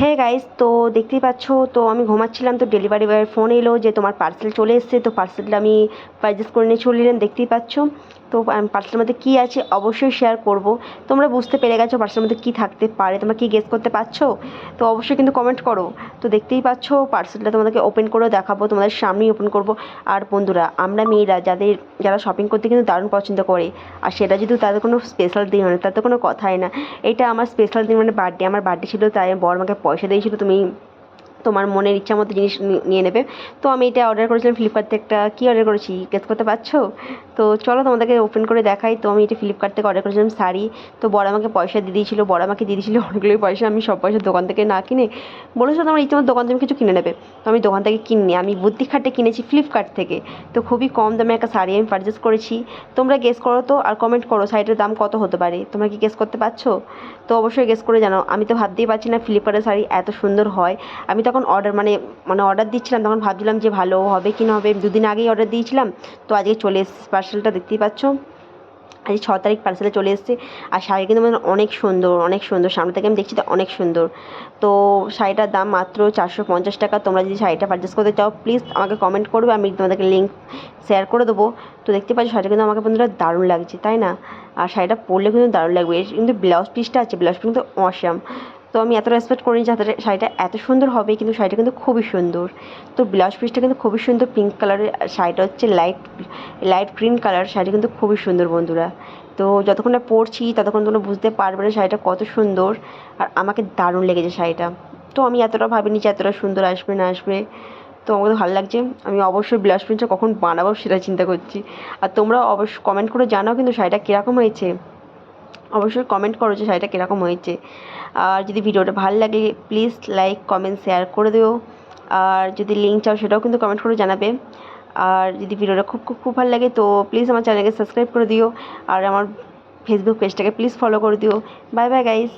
হ্যাঁ গাইস, তো দেখতেই পাচ্ছ। তো আমি ঘুমাচ্ছিলাম, তো ডেলিভারি বয়ের ফোন এলো যে তোমার পার্সেল চলে এসেছে। তো পার্সেলটা আমি পারচেস করে নিয়ে চলে এলাম, দেখতেই পাচ্ছ। তো পার্সেলের মধ্যে কী আছে অবশ্যই শেয়ার করব। তোমরা বুঝতে পেরে গেছো পার্সেলের মধ্যে কী থাকতে পারে, তোমরা কি গেস করতে পারছো? তো অবশ্যই কিন্তু কমেন্ট করো। তো দেখতেই পাচ্ছ পার্সেলটা তোমাদেরকে ওপেন করেও দেখাবো, তোমাদের সামনেই ওপেন করব। আর বন্ধুরা, আমরা মেয়েরা যারা শপিং করতে কিন্তু দারুণ পছন্দ করে, আর সেটা যদি তাদের কোনো স্পেশাল দিন হয়, তাতে কোনো কথাই না। এটা আমার স্পেশাল দিন, মানে বার্থডে, আমার বার্থডে ছিল, তাই বর আমাকে পয়সা দিয়েছিল তুমি তোমার মনের ইচ্ছা মতো জিনিস নিয়ে নেবে। তো আমি এটা অর্ডার করেছিলাম ফ্লিপকার্ট থেকে। একটা কী অর্ডার করেছি গেস করতে পারছো? তো চলো তোমাদেরকে ওপেন করে দেখাই। তো আমি এটা ফ্লিপকার্ট থেকে অর্ডার করেছিলাম শাড়ি। তো বড় আমাকে পয়সা দিয়ে দিয়েছিলো, বড় আমাকে দিয়ে দিয়েছিলো অনেকগুলোই পয়সা। আমি সব পয়সা দোকান থেকে না কিনে বলেছিলো তোমার ইচ্ছে মতো দোকান থেকে কিছু কিনে নেবে। তো আমি দোকান থেকে কিনিনি, আমি বুদ্ধি খাটে কিনেছি ফ্লিপকার্ট থেকে। তো খুবই কম দামে একটা শাড়ি আমি পারচেস করেছি। তোমরা গেস করো তো, আর কমেন্ট করো শাড়িটার দাম কত হতে পারে। তোমরা কি গেস করতে পারছো? তো অবশ্যই গেস করে জানাও। আমি তো ভাবতেই পারছি না ফ্লিপকার্টের শাড়ি এত সুন্দর হয়। আমি তখন অর্ডার দিচ্ছিলাম, তখন ভাবছিলাম যে ভালো হবে কি না হবে। দুদিন আগেই অর্ডার দিয়েছিলাম, তো আজকে চলে এসেছে পার্সেলটা, দেখতেই পাচ্ছ। আজ 6 তারিখ পার্সেলে চলে এসেছে। আর শাড়ি কিন্তু মানে অনেক সুন্দর, অনেক সুন্দর। সামনে থেকে আমি দেখছি তো অনেক সুন্দর। তো শাড়িটার দাম মাত্র 450 টাকা। তোমরা যদি শাড়িটা পারচেস করতে চাও প্লিজ আমাকে কমেন্ট করবে, আমি তোমাদেরকে লিঙ্ক শেয়ার করে দেবো। তো দেখতে পাচ্ছি শাড়িটা কিন্তু আমাকে বন্ধুরা দারুণ লাগছে, তাই না? আর শাড়িটা পরলে কিন্তু দারুণ লাগবে। এর কিন্তু ব্লাউজ পিসটা আছে, ব্লাউজ পিস কিন্তু অসাম। তো আমি এতটা এক্সপেক্ট করিনি যে শাড়িটা এত সুন্দর হবে, কিন্তু শাড়িটা কিন্তু খুবই সুন্দর। তো ব্লাউজ পিসটা কিন্তু খুবই সুন্দর, পিঙ্ক কালারের। শাড়িটা হচ্ছে লাইট লাইট গ্রিন কালার। শাড়িটা কিন্তু খুবই সুন্দর বন্ধুরা। তো যতক্ষণ না পরছি ততক্ষণ তোমরা বুঝতে পারবে না শাড়িটা কত সুন্দর। আর আমাকে দারুণ লেগেছে শাড়িটা। তো আমি এতটা ভাবিনি যে এতটা সুন্দর আসবে না আসবে। তো আমাকে তো ভালো লাগছে। আমি অবশ্যই ব্লাউজ পিসটা কখন বানাবো সেটা চিন্তা করছি। আর তোমরা অবশ্যই কমেন্ট করে জানাও কিন্তু শাড়িটা কীরকম হয়েছে। অবশ্যই কমেন্ট করো যে শাড়িটা কীরকম হয়েছে। আর যদি ভিডিওটা ভালো লাগে প্লিজ লাইক কমেন্ট শেয়ার করে দিও। আর যদি লিঙ্ক চাও সেটাও কিন্তু কমেন্ট করে জানাবে। আর যদি ভিডিওটা খুব খুব খুব ভালো লাগে তো প্লিজ আমার চ্যানেলকে সাবস্ক্রাইব করে দিও। আর আমার ফেসবুক পেজটাকে প্লিজ ফলো করে দিও। Bye bye guys.